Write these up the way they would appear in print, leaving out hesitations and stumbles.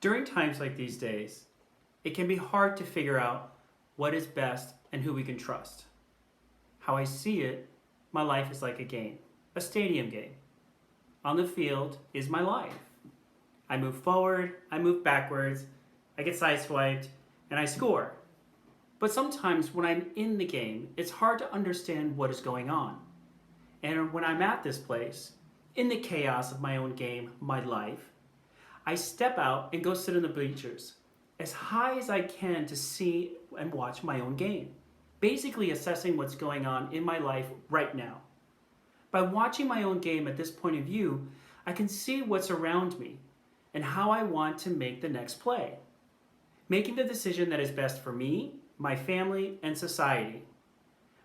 During times like these days, it can be hard to figure out what is best and who we can trust. How I see it, my life is like a game, a stadium game. On the field is my life. I move forward, I move backwards, I get sideswiped, and I score. But sometimes when I'm in the game, it's hard to understand what is going on. And when I'm at this place, in the chaos of my own game, my life, I step out and go sit in the bleachers as high as I can to see and watch my own game, basically assessing what's going on in my life right now. By watching my own game at this point of view, I can see what's around me and how I want to make the next play, making the decision that is best for me, my family, and society.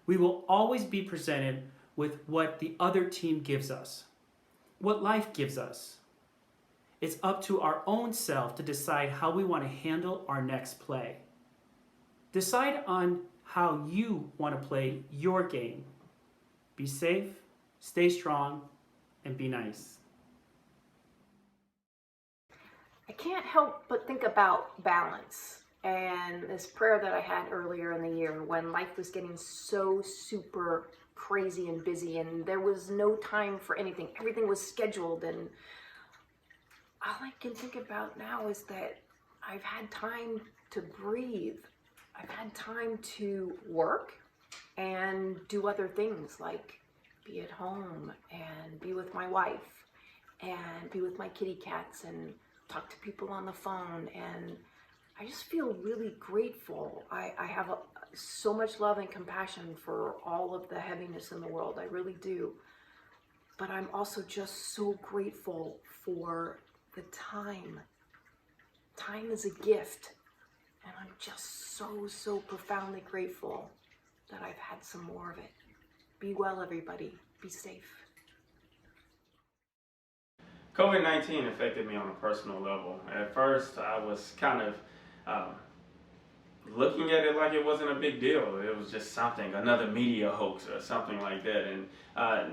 We will always be presented with what the other team gives us, what life gives us. It's up to our own self to decide how we want to handle our next play. Decide on how you want to play your game. Be safe, stay strong, and be nice. I can't help but think about balance and this prayer that I had earlier in the year when life was getting so super crazy and busy and there was no time for anything. Everything was scheduled, and all I can think about now is that I've had time to breathe. I've had time to work and do other things like be at home and be with my wife and be with my kitty cats and talk to people on the phone. And I just feel really grateful. I have so much love and compassion for all of the heaviness in the world. I really do. But I'm also just so grateful for the time. Time is a gift. And I'm just so profoundly grateful that I've had some more of it. Be well, everybody. Be safe. COVID-19 affected me on a personal level. At first, I was kind of looking at it like it wasn't a big deal. It was just something, another media hoax or something like that. And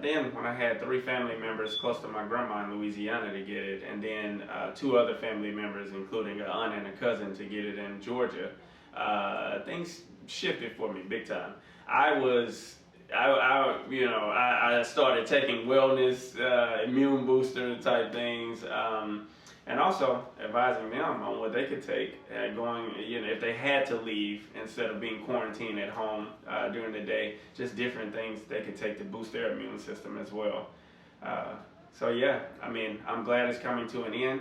then when I had 3 family members close to my grandma in Louisiana to get it, and then 2 other family members, including an aunt and a cousin, to get it in Georgia, things shifted for me big time. I started taking wellness, immune booster type things, and also advising them on what they could take, if they had to leave instead of being quarantined at home during the day, just different things they could take to boost their immune system as well. So yeah, I mean, I'm glad it's coming to an end.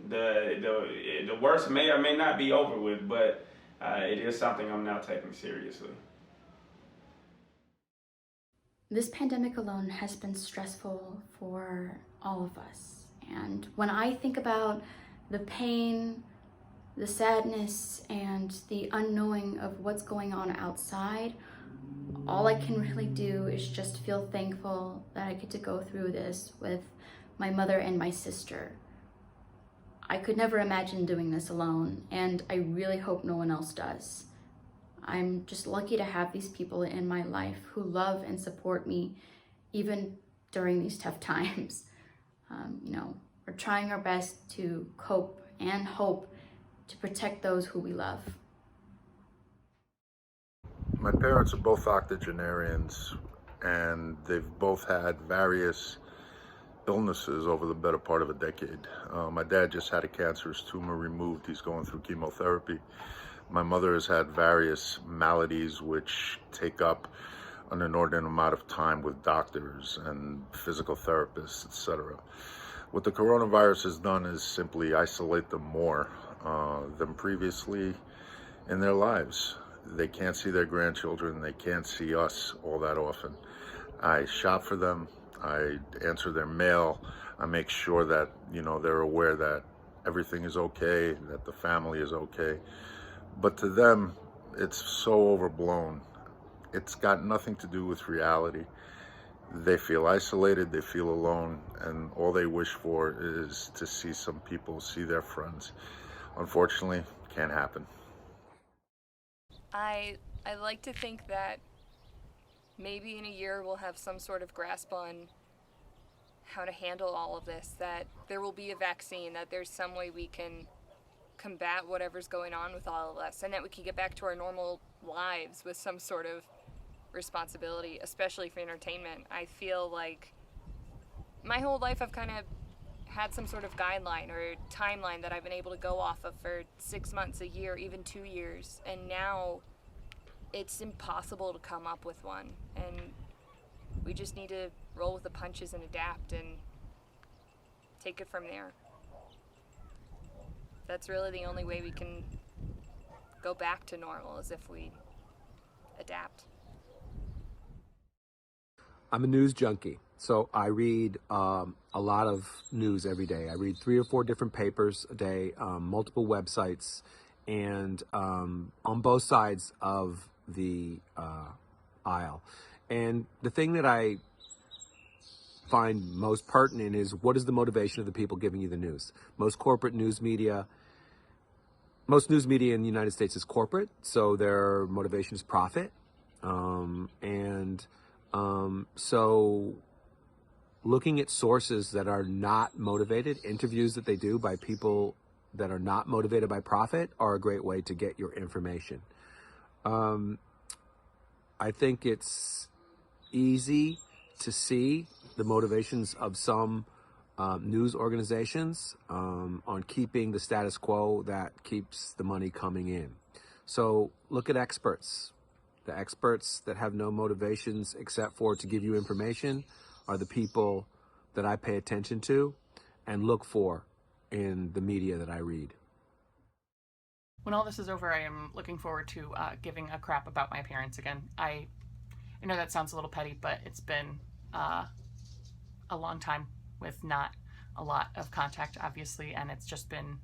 The worst may or may not be over with, but it is something I'm now taking seriously. This pandemic alone has been stressful for all of us. And when I think about the pain, the sadness, and the unknowing of what's going on outside, all I can really do is just feel thankful that I get to go through this with my mother and my sister. I could never imagine doing this alone, and I really hope no one else does. I'm just lucky to have these people in my life who love and support me even during these tough times. We're trying our best to cope and hope to protect those who we love. My parents are both octogenarians, and they've both had various illnesses over the better part of a decade. My dad just had a cancerous tumor removed. He's going through chemotherapy. My mother has had various maladies which take up an inordinate amount of time with doctors and physical therapists, etc. What the coronavirus has done is simply isolate them more than previously in their lives. They can't see their grandchildren. They can't see us all that often. I shop for them. I answer their mail. I make sure that, they're aware that everything is okay, that the family is okay. But to them, it's so overblown. It's got nothing to do with reality. They feel isolated, they feel alone, and all they wish for is to see some people, see their friends. Unfortunately, can't happen. I like to think that maybe in a year we'll have some sort of grasp on how to handle all of this, that there will be a vaccine, that there's some way we can combat whatever's going on with all of us, and that we can get back to our normal lives with some sort of responsibility, especially for entertainment. I feel like my whole life I've kind of had some sort of guideline or timeline that I've been able to go off of for 6 months, a year, even 2 years, and now it's impossible to come up with one, and we just need to roll with the punches and adapt and take it from there. That's really the only way we can go back to normal, is if we adapt. I'm a news junkie, so I read a lot of news every day. I read 3 or 4 different papers a day, multiple websites, and on both sides of the aisle. And the thing that I find most pertinent is, what is the motivation of the people giving you the news? Most news media in the United States is corporate, so their motivation is profit. So looking at sources that are not motivated, interviews that they do by people that are not motivated by profit, are a great way to get your information. I think it's easy to see the motivations of some news organizations on keeping the status quo that keeps the money coming in. So look at experts. The experts that have no motivations except for to give you information are the people that I pay attention to and look for in the media that I read. When all this is over, I am looking forward to giving a crap about my appearance again. I know that sounds a little petty, but it's been a long time with not a lot of contact, obviously, and it's just been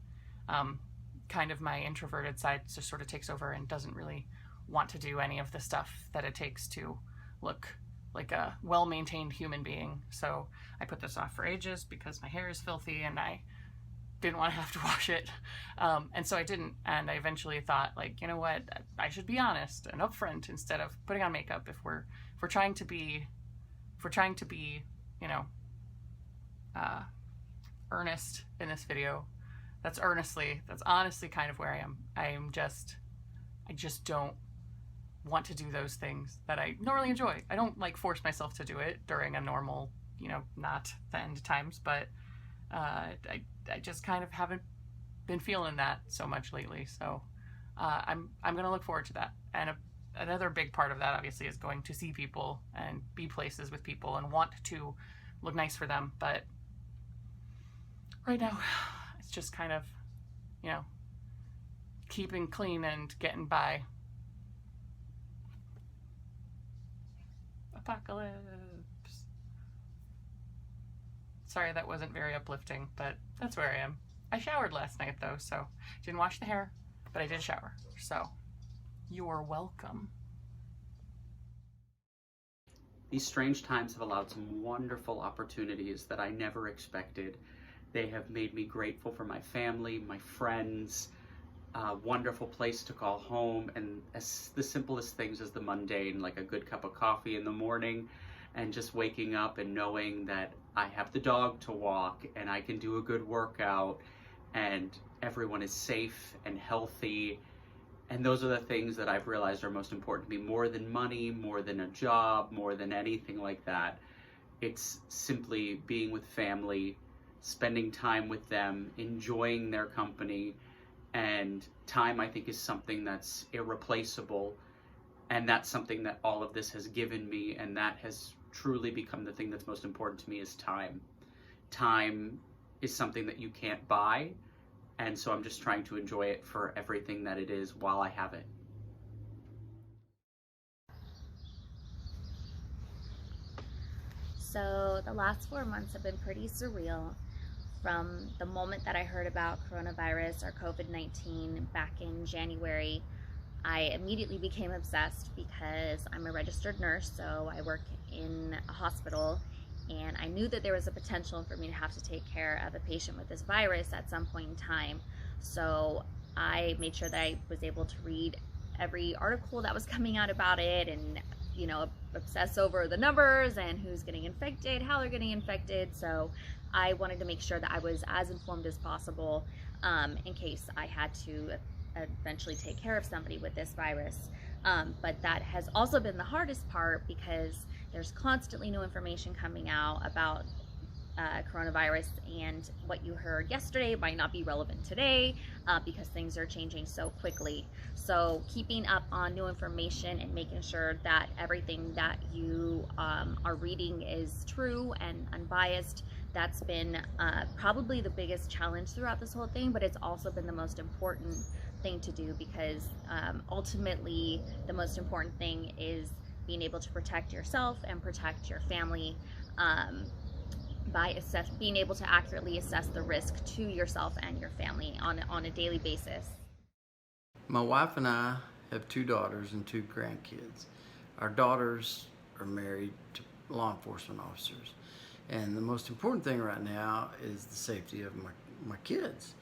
kind of my introverted side just sort of takes over and doesn't really want to do any of the stuff that it takes to look like a well-maintained human being. So I put this off for ages because my hair is filthy and I didn't want to have to wash it. And so I didn't. And I eventually thought, like, you know what, I should be honest and upfront instead of putting on makeup. If we're trying to be, you know, earnest in this video, that's honestly kind of where I am. I just don't want to do those things that I normally enjoy. I don't like force myself to do it during a normal, you know, not the end times, but I just kind of haven't been feeling that so much lately. So I'm gonna look forward to that. And another big part of that obviously is going to see people and be places with people and want to look nice for them. But right now it's just kind of, you know, keeping clean and getting by. Apocalypse. Sorry, that wasn't very uplifting, but that's where I am. I showered last night though, so didn't wash the hair, but I did shower. So you're welcome. These strange times have allowed some wonderful opportunities that I never expected. They have made me grateful for my family, my friends, a wonderful place to call home, and the simplest things as the mundane, like a good cup of coffee in the morning, and just waking up and knowing that I have the dog to walk and I can do a good workout and everyone is safe and healthy. And those are the things that I've realized are most important to me, more than money, more than a job, more than anything like that. It's simply being with family, spending time with them, enjoying their company. And time, I think, is something that's irreplaceable. And that's something that all of this has given me. And that has truly become the thing that's most important to me, is time. Time is something that you can't buy. And so I'm just trying to enjoy it for everything that it is while I have it. So the last 4 months have been pretty surreal. From the moment that I heard about coronavirus or COVID-19 back in January, I immediately became obsessed because I'm a registered nurse, so I work in a hospital, and I knew that there was a potential for me to have to take care of a patient with this virus at some point in time. So I made sure that I was able to read every article that was coming out about it and, you know, obsess over the numbers and who's getting infected, how they're getting infected. So I wanted to make sure that I was as informed as possible in case I had to eventually take care of somebody with this virus. But that has also been the hardest part because there's constantly new information coming out about coronavirus, and what you heard yesterday might not be relevant today because things are changing so quickly. So keeping up on new information and making sure that everything that you are reading is true and unbiased, that's been probably the biggest challenge throughout this whole thing, but it's also been the most important thing to do because ultimately the most important thing is being able to protect yourself and protect your family by being able to accurately assess the risk to yourself and your family on a daily basis. My wife and I have 2 daughters and 2 grandkids. Our daughters are married to law enforcement officers. And the most important thing right now is the safety of my kids.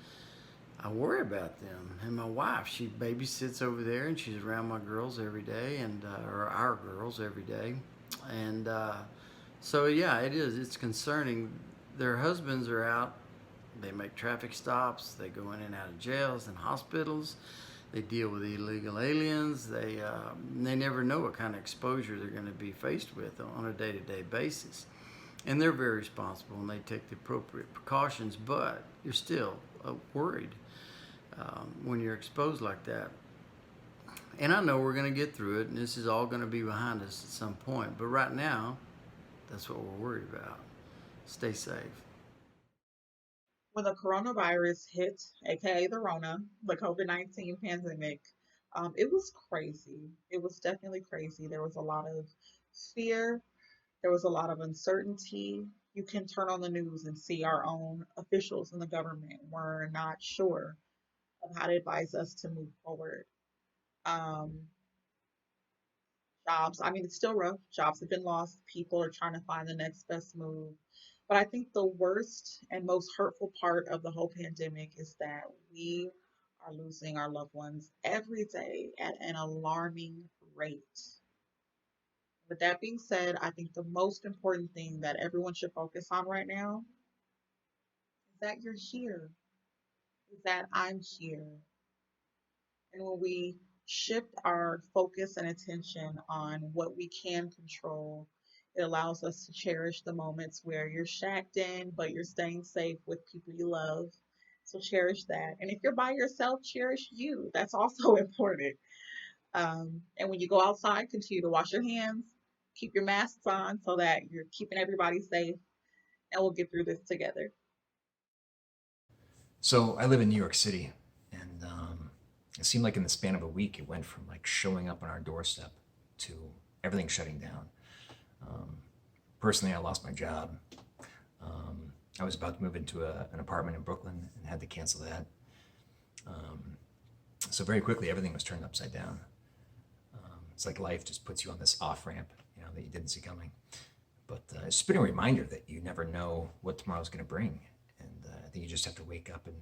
I worry about them. And my wife, she babysits over there and she's around my girls every day, and or our girls every day. And so yeah, it's concerning. Their husbands are out, they make traffic stops, they go in and out of jails and hospitals, they deal with illegal aliens, they never know what kind of exposure they're going to be faced with on a day-to-day basis. And they're very responsible and they take the appropriate precautions, but you're still worried when you're exposed like that. And I know we're going to get through it, and this is all going to be behind us at some point, but right now, that's what we're worried about. Stay safe. When the coronavirus hit, aka the Rona, the COVID-19 pandemic, it was crazy. It was definitely crazy. There was a lot of fear. There was a lot of uncertainty. You can turn on the news and see our own officials in the government were not sure of how to advise us to move forward. Um, Jobs, I mean, it's still rough. Jobs have been lost. People are trying to find the next best move. But I think the worst and most hurtful part of the whole pandemic is that we are losing our loved ones every day at an alarming rate. With that being said, I think the most important thing that everyone should focus on right now is that you're here, is that I'm here. And when we shift our focus and attention on what we can control, it allows us to cherish the moments where you're shacked in, but you're staying safe with people you love. So cherish that. And if you're by yourself, cherish you. That's also important. And when you go outside, continue to wash your hands, keep your masks on so that you're keeping everybody safe, and we'll get through this together. So I live in New York City, and it seemed like in the span of a week, it went from like showing up on our doorstep to everything shutting down. Personally, I lost my job. I was about to move into an apartment in Brooklyn and had to cancel that. So very quickly, everything was turned upside down. It's like life just puts you on this off ramp, that you didn't see coming. But it's just been a reminder that you never know what tomorrow's going to bring. And I think you just have to wake up and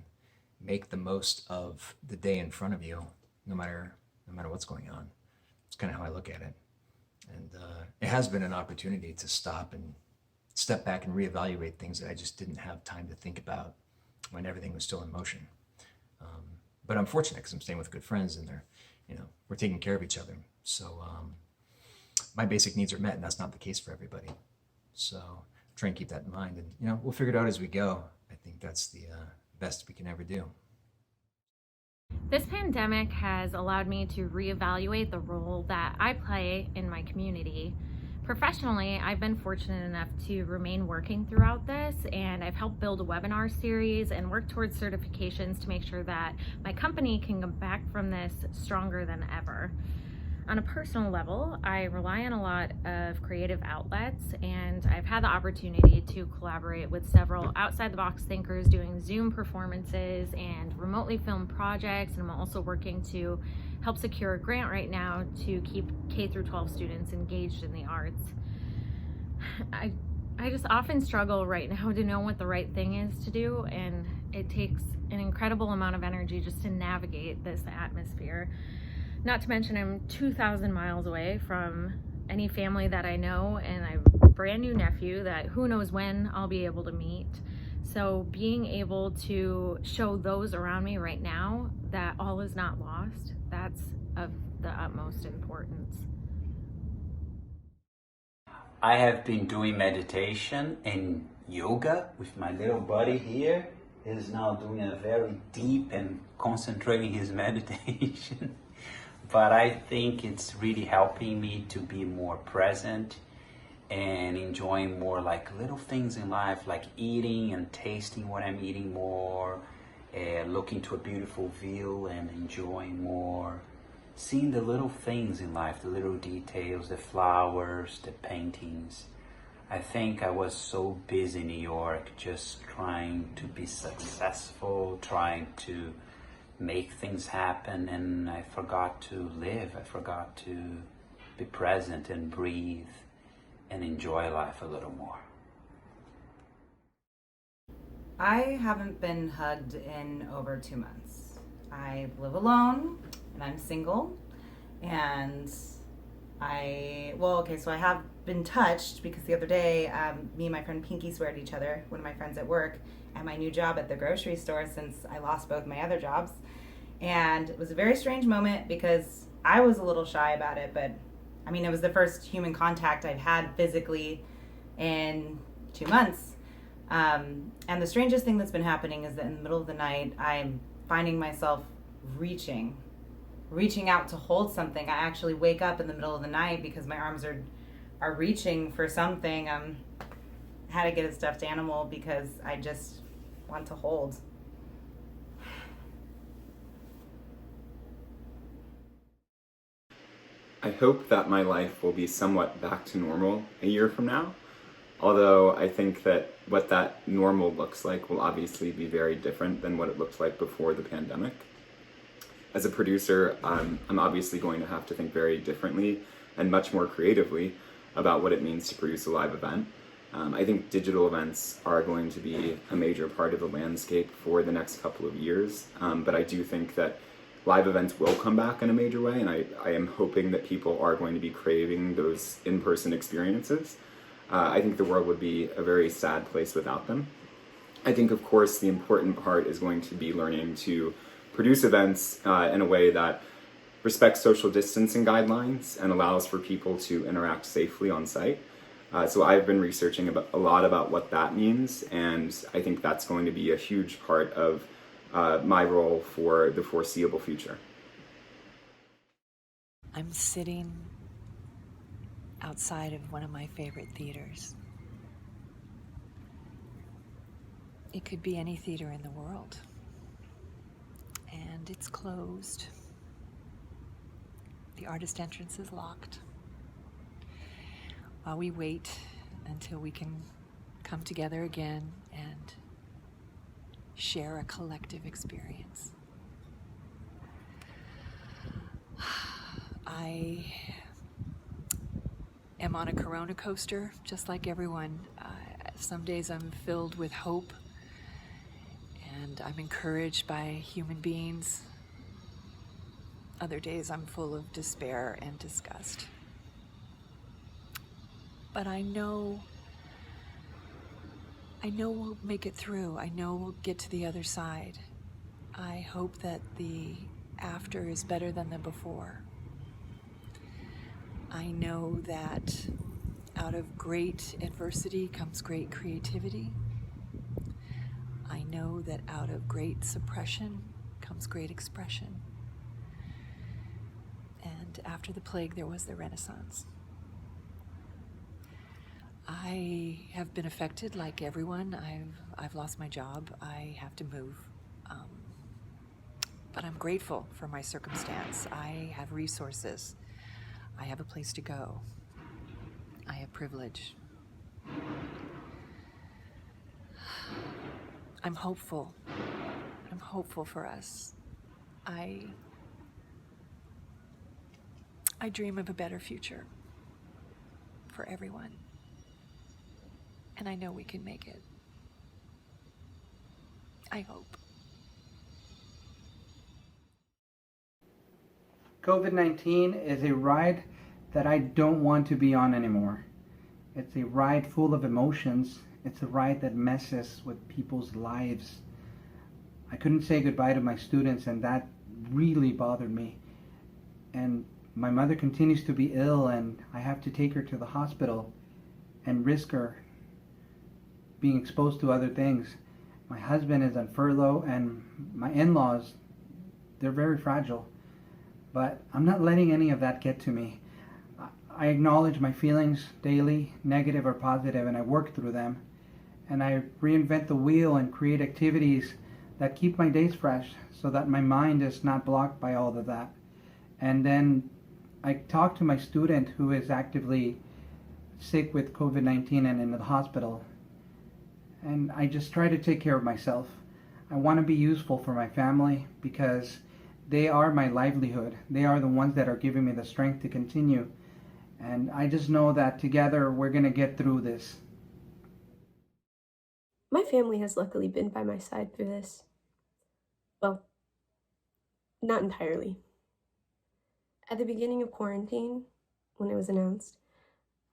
make the most of the day in front of you, no matter what's going on. It's kind of how I look at it. And it has been an opportunity to stop and step back and reevaluate things that I just didn't have time to think about when everything was still in motion. But I'm fortunate because I'm staying with good friends, and we're taking care of each other. So my basic needs are met, and that's not the case for everybody. So try and keep that in mind, and we'll figure it out as we go. I think that's the best we can ever do. This pandemic has allowed me to reevaluate the role that I play in my community. Professionally, I've been fortunate enough to remain working throughout this, and I've helped build a webinar series and work towards certifications to make sure that my company can come back from this stronger than ever. On a personal level, I rely on a lot of creative outlets, and I've had the opportunity to collaborate with several outside-the-box thinkers doing Zoom performances and remotely filmed projects, and I'm also working to help secure a grant right now to keep K-12 students engaged in the arts. I just often struggle right now to know what the right thing is to do, and it takes an incredible amount of energy just to navigate this atmosphere. Not to mention I'm 2,000 miles away from any family that I know, and I have a brand new nephew that who knows when I'll be able to meet. So being able to show those around me right now that all is not lost, that's of the utmost importance. I have been doing meditation and yoga with my little buddy here. He's now doing a very deep and concentrating his meditation. But I think it's really helping me to be more present and enjoying more like little things in life, like eating and tasting what I'm eating more, looking to a beautiful view and enjoying more, seeing the little things in life, the little details, the flowers, the paintings. I think I was so busy in New York just trying to be successful, trying to make things happen, and I forgot to live. I forgot to be present and breathe and enjoy life a little more. I haven't been hugged in over 2 months. I live alone and I'm single, and so I have been touched because the other day, me and my friend Pinky swear at each other, one of my friends at work, at my new job at the grocery store since I lost both my other jobs. And it was a very strange moment because I was a little shy about it, but I mean, it was the first human contact I've had physically in 2 months. And the strangest thing that's been happening is that in the middle of the night, I'm finding myself reaching out to hold something. I actually wake up in the middle of the night because my arms are reaching for something. I had to get a stuffed animal because I just want to hold. I hope that my life will be somewhat back to normal a year from now, although I think that what that normal looks like will obviously be very different than what it looked like before the pandemic. As a producer, I'm obviously going to have to think very differently and much more creatively about what it means to produce a live event. I think digital events are going to be a major part of the landscape for the next couple of years, but I do think that live events will come back in a major way, and I am hoping that people are going to be craving those in-person experiences. I think the world would be a very sad place without them. I think, of course, the important part is going to be learning to produce events in a way that respects social distancing guidelines and allows for people to interact safely on site. So I've been researching a lot about what that means, and I think that's going to be a huge part of my role for the foreseeable future. I'm sitting outside of one of my favorite theaters. It could be any theater in the world. And it's closed. The artist entrance is locked. While we wait until we can come together again and share a collective experience. I am on a Corona coaster, just like everyone. Some days I'm filled with hope, and I'm encouraged by human beings. Other days I'm full of despair and disgust. But I know we'll make it through. I know we'll get to the other side. I hope that the after is better than the before. I know that out of great adversity comes great creativity. I know that out of great suppression comes great expression. And after the plague, there was the Renaissance. I have been affected like everyone. I've lost my job. I have to move. But I'm grateful for my circumstance. I have resources. I have a place to go. I have privilege. I'm hopeful. I'm hopeful for us. I dream of a better future for everyone. And I know we can make it. I hope. COVID-19 is a ride that I don't want to be on anymore. It's a ride full of emotions It's a ride that messes with people's lives. I couldn't say goodbye to my students, and that really bothered me. And my mother continues to be ill, and I have to take her to the hospital and risk her being exposed to other things. My husband is on furlough, and my in-laws, they're very fragile. But I'm not letting any of that get to me. I acknowledge my feelings daily, negative or positive, and I work through them. And I reinvent the wheel and create activities that keep my days fresh so that my mind is not blocked by all of that. And then I talk to my student who is actively sick with COVID-19 and in the hospital. And I just try to take care of myself. I want to be useful for my family because they are my livelihood. They are the ones that are giving me the strength to continue. And I just know that together we're going to get through this. My family has luckily been by my side through this. Well, not entirely. At the beginning of quarantine, when it was announced,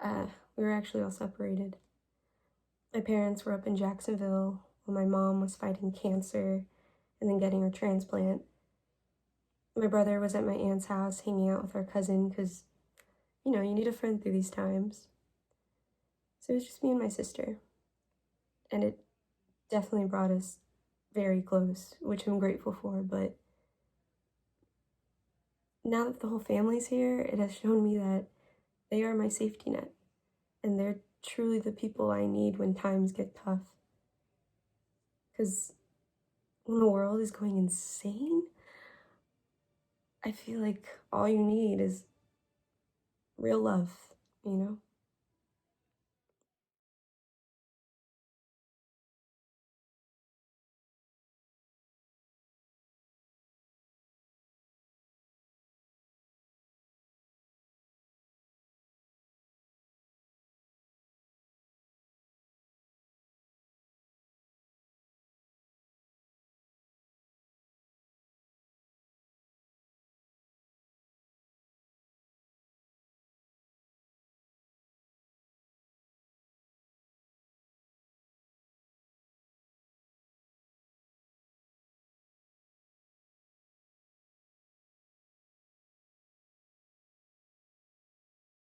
we were actually all separated. My parents were up in Jacksonville while my mom was fighting cancer and then getting her transplant. My brother was at my aunt's house hanging out with our cousin because, you know, you need a friend through these times. So it was just me and my sister. And it definitely brought us very close, which I'm grateful for, but now that the whole family's here, it has shown me that they are my safety net, and they're truly the people I need when times get tough. Because when the world is going insane, I feel like all you need is real love, you know?